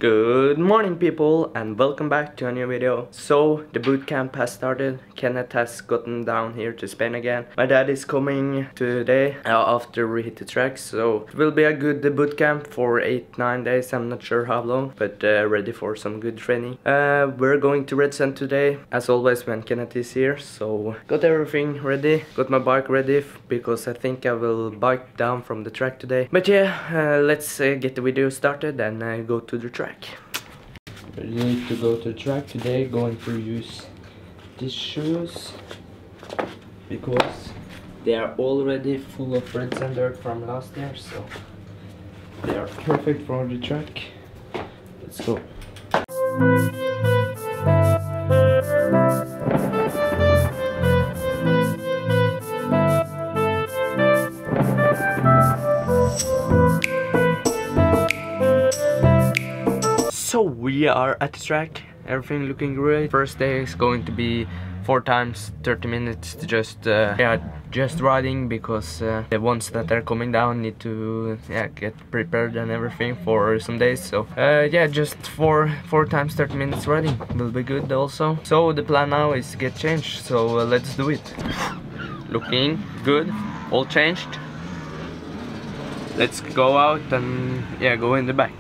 Good morning people and welcome back to a new video. So the boot camp has started. Kenneth has gotten down here to Spain again. My dad is coming today after we hit the track, so it will be a good boot camp for 8-9 days. I'm not sure how long, but ready for some good training. We're going to Red Sand today as always when Kenneth is here, so got everything ready, got my bike ready because I think I will bike down from the track today. But yeah, let's get the video started and go to the track. Ready to go to the track today. Going to use these shoes because they are already full of red sand dirt from last year, so they are perfect for the track. Let's go. So we are at the track, everything looking great. First day is going to be 4 times 30 minutes, just riding because the ones that are coming down need to get prepared and everything for some days. So yeah, just 4 times 30 minutes riding will be good also. So the plan now is to get changed, so let's do it. Looking good, all changed. Let's go out and go in the back.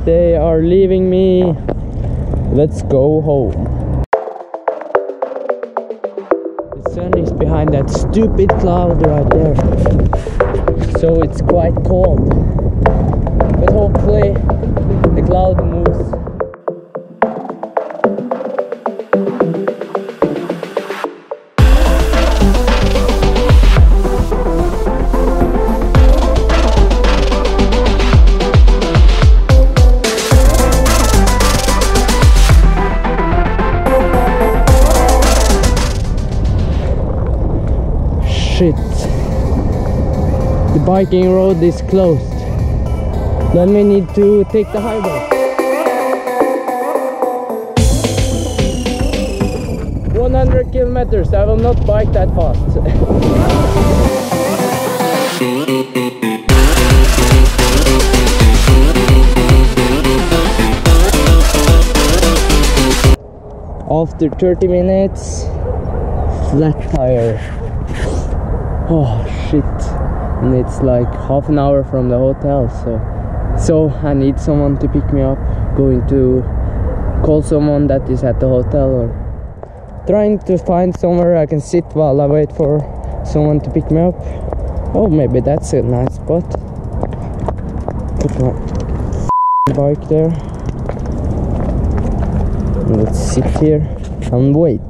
They are leaving me. Let's go home. The sun is behind that stupid cloud right there, so it's quite cold. but hopefully the cloud moves. Shit, the biking road is closed. Then we need to take the highway. 100 kilometers, I will not bike that fast. After 30 minutes, flat tire. Oh shit, and it's like half an hour from the hotel, so I need someone to pick me up. Going to call someone that is at the hotel, or trying to find somewhere I can sit while I wait for someone to pick me up. Oh, maybe that's a nice spot. Put my bike there. Let's sit here and wait.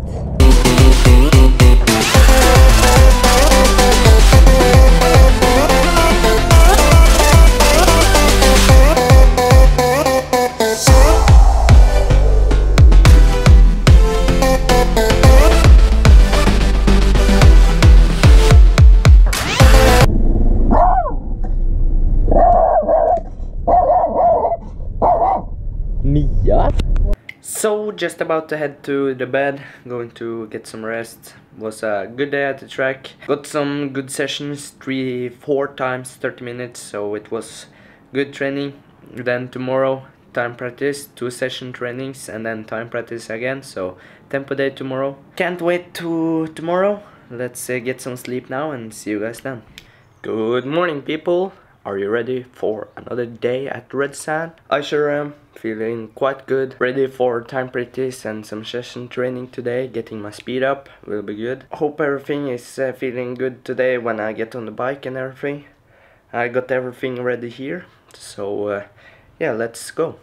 So just about to head to the bed, going to get some rest. Was a good day at the track. Got some good sessions, 3-4 times 30 minutes, so it was good training. Then tomorrow time practice, 2 session trainings, and then time practice again, so tempo day tomorrow. Can't wait to tomorrow. Let's get some sleep now and see you guys then. Good morning, people. Are you ready for another day at Red Sand? I sure am. Feeling quite good. Ready for time practice and some session training today. Getting my speed up. Will be good. Hope everything is feeling good today when I get on the bike and everything. I got everything ready here. So yeah, let's go.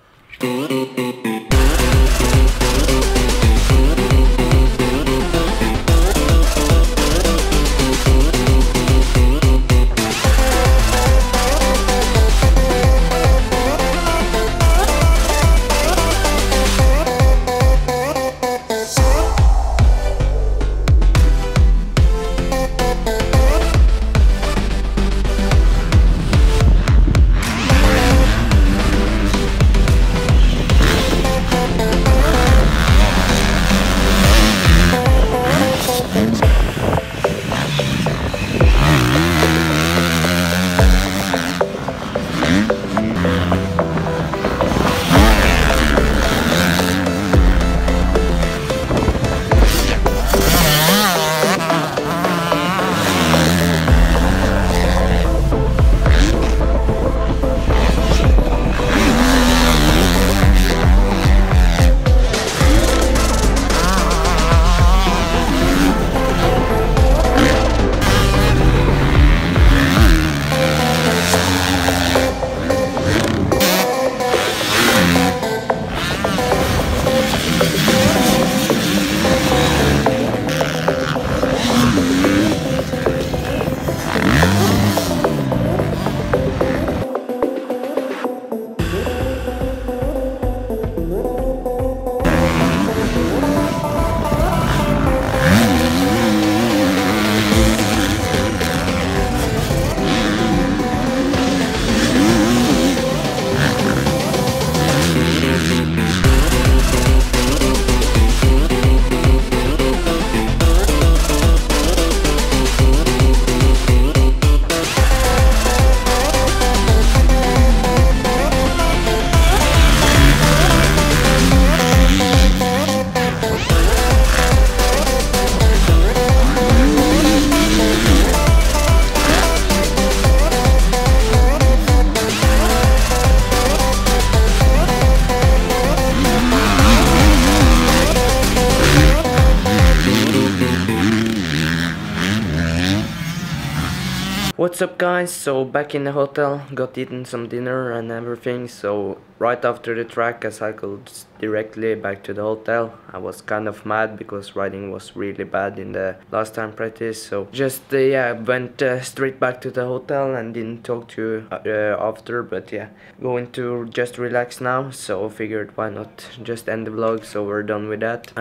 What's up guys, so back in the hotel, got eaten some dinner and everything, so right after the track I cycled directly back to the hotel. I was kind of mad because riding was really bad in the last time practice, so just yeah, went straight back to the hotel and didn't talk to you after, but yeah, going to just relax now, so figured why not just end the vlog, so we're done with that.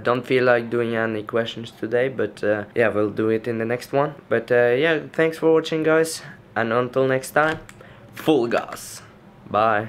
Don't feel like doing any questions today, but yeah, we'll do it in the next one. But yeah, thanks for watching guys, and until next time, full gas. Bye.